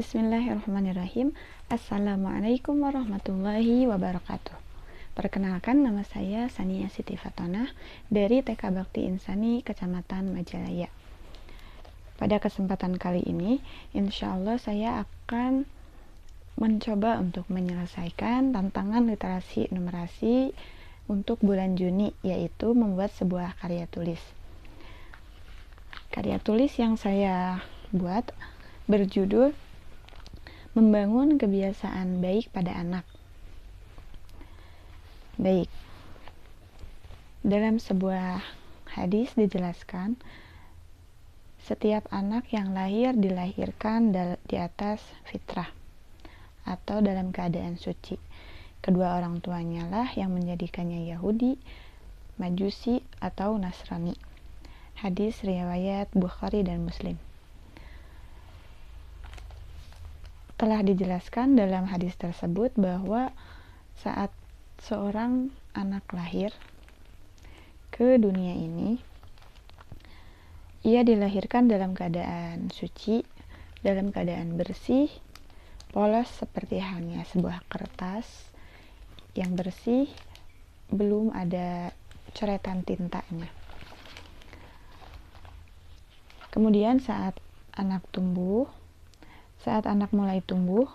Bismillahirrahmanirrahim. Assalamualaikum warahmatullahi wabarakatuh. Perkenalkan, nama saya Sania Siti Fatonah dari TK Bakti Insani Kecamatan Majalaya. Pada kesempatan kali ini, insya Allah saya akan mencoba untuk menyelesaikan tantangan literasi numerasi untuk bulan Juni, yaitu membuat sebuah karya tulis. Karya tulis yang saya buat berjudul Membangun Kebiasaan Baik pada Anak. Baik, dalam sebuah hadis dijelaskan, setiap anak yang lahir dilahirkan di atas fitrah atau dalam keadaan suci. Kedua orang tuanya lah yang menjadikannya Yahudi, Majusi, atau Nasrani. Hadis riwayat Bukhari dan Muslim. Telah dijelaskan dalam hadis tersebut bahwa saat seorang anak lahir ke dunia ini, ia dilahirkan dalam keadaan suci, dalam keadaan bersih, polos seperti halnya sebuah kertas yang bersih, belum ada coretan tintanya. Kemudian saat anak mulai tumbuh,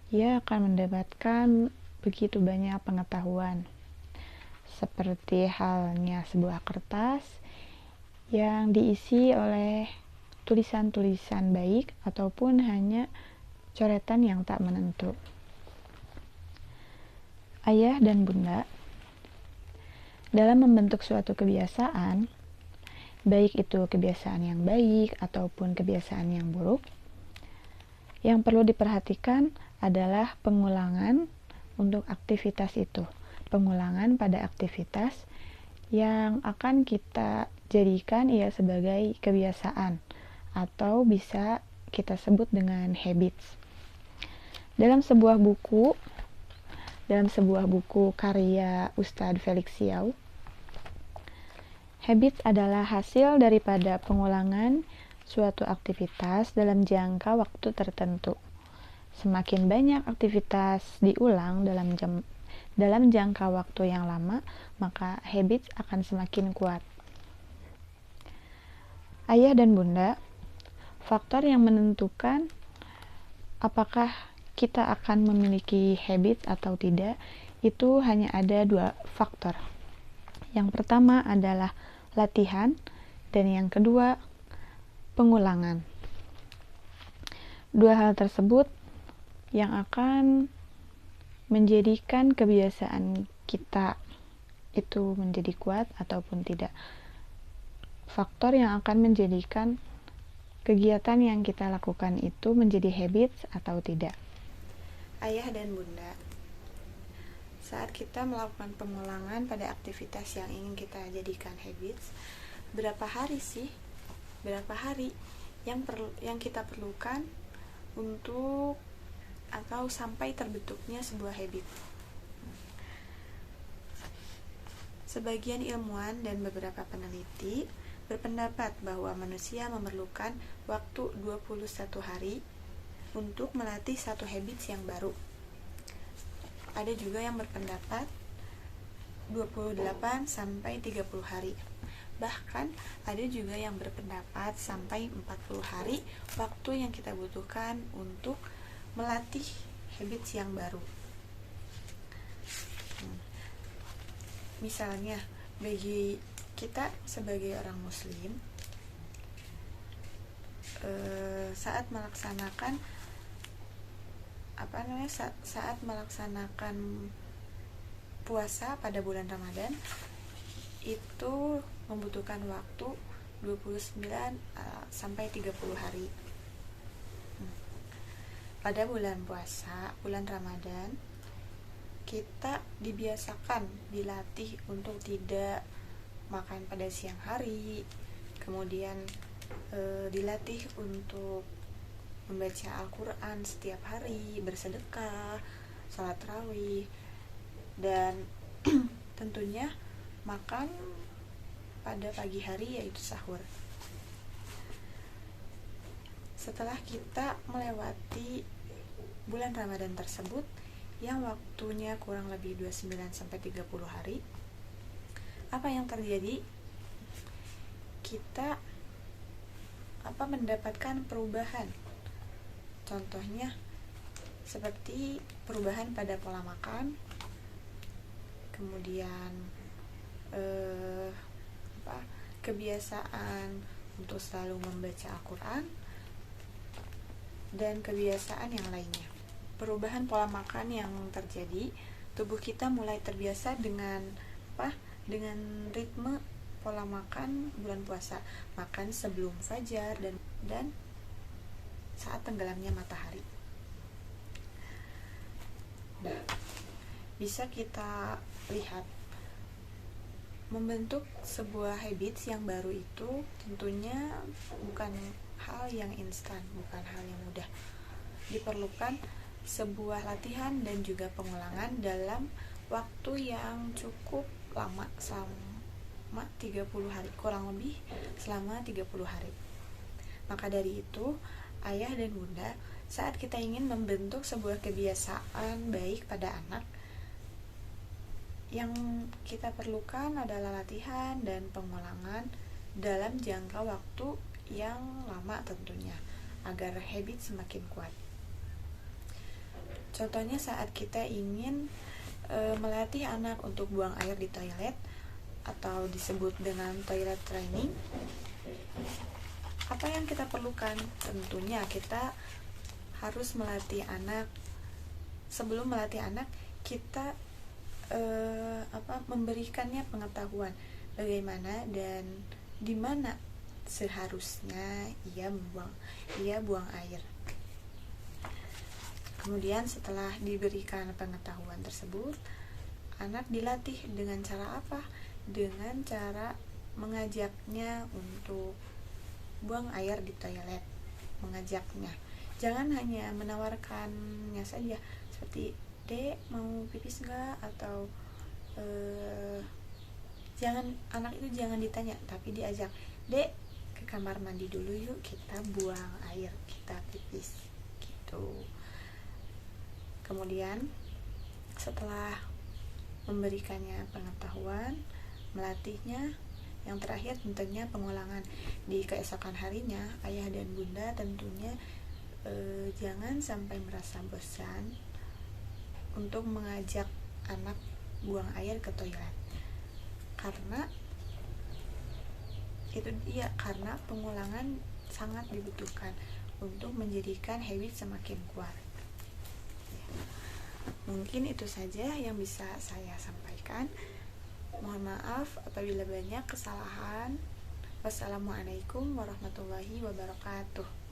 ia akan mendapatkan begitu banyak pengetahuan, seperti halnya sebuah kertas yang diisi oleh tulisan-tulisan baik ataupun hanya coretan yang tak menentu. Ayah dan bunda, dalam membentuk suatu kebiasaan, baik itu kebiasaan yang baik ataupun kebiasaan yang buruk, yang perlu diperhatikan adalah pengulangan untuk aktivitas itu. Pengulangan pada aktivitas yang akan kita jadikan ia sebagai kebiasaan atau bisa kita sebut dengan habits. Dalam sebuah buku karya Ustadz Felix Xiao, habits adalah hasil daripada pengulangan suatu aktivitas dalam jangka waktu tertentu. Semakin banyak aktivitas diulang dalam jangka waktu yang lama, maka habits akan semakin kuat. Ayah dan bunda, faktor yang menentukan apakah kita akan memiliki habits atau tidak, itu hanya ada dua faktor. Yang pertama adalah latihan, dan yang kedua pengulangan. Dua hal tersebut yang akan menjadikan kebiasaan kita itu menjadi kuat ataupun tidak. Faktor yang akan menjadikan kegiatan yang kita lakukan itu menjadi habits atau tidak. Ayah dan bunda, saat kita melakukan pengulangan pada aktivitas yang ingin kita jadikan habits, berapa hari yang kita perlukan untuk atau sampai terbentuknya sebuah habit. Sebagian ilmuwan dan beberapa peneliti berpendapat bahwa manusia memerlukan waktu 21 hari untuk melatih satu habits yang baru. Ada juga yang berpendapat 28 sampai 30 hari. Bahkan ada juga yang berpendapat sampai 40 hari waktu yang kita butuhkan untuk melatih habits yang baru. Misalnya, bagi kita sebagai orang muslim, saat melaksanakan puasa pada bulan Ramadan itu membutuhkan waktu 29 sampai 30 hari. Pada bulan puasa, bulan Ramadan, kita dibiasakan, dilatih untuk tidak makan pada siang hari, kemudian dilatih untuk membaca Al-Quran setiap hari, bersedekah, sholat tarawih, dan tentunya makan pada pagi hari yaitu sahur. setelah kita melewati bulan Ramadan tersebut yang waktunya kurang lebih 29-30 hari, apa yang terjadi? Kita mendapatkan perubahan. Contohnya seperti perubahan pada pola makan, kemudian kebiasaan untuk selalu membaca Al-Quran, dan kebiasaan yang lainnya. Perubahan pola makan yang terjadi, tubuh kita mulai terbiasa dengan dengan ritme pola makan bulan puasa, makan sebelum fajar dan saat tenggelamnya matahari. Nah, bisa kita lihat membentuk sebuah habits yang baru itu tentunya bukan hal yang instan, bukan hal yang mudah. Diperlukan sebuah latihan dan juga pengulangan dalam waktu yang cukup lama, selama 30 hari, kurang lebih selama 30 hari. Maka dari itu, ayah dan bunda, saat kita ingin membentuk sebuah kebiasaan baik pada anak, yang kita perlukan adalah latihan dan pengulangan dalam jangka waktu yang lama tentunya, agar habit semakin kuat. Contohnya saat kita ingin melatih anak untuk buang air di toilet, atau disebut dengan toilet training, apa yang kita perlukan? Tentunya kita harus melatih anak. Sebelum melatih anak, kita memberikannya pengetahuan bagaimana dan di mana seharusnya ia buang air. Kemudian setelah diberikan pengetahuan tersebut, anak dilatih dengan cara apa? Dengan cara mengajaknya untuk buang air di toilet, mengajaknya. Jangan hanya menawarkannya saja, seperti Dek mau pipis enggak, atau anak itu jangan ditanya, tapi diajak, Dek ke kamar mandi dulu yuk, kita buang air, kita pipis gitu. Kemudian setelah memberikannya pengetahuan, melatihnya, yang terakhir tentunya pengulangan. Di keesokan harinya, ayah dan bunda tentunya jangan sampai merasa bosan untuk mengajak anak buang air ke toilet, karena pengulangan sangat dibutuhkan untuk menjadikan habit semakin kuat. Mungkin itu saja yang bisa saya sampaikan. Mohon maaf apabila banyak kesalahan. Wassalamualaikum warahmatullahi wabarakatuh.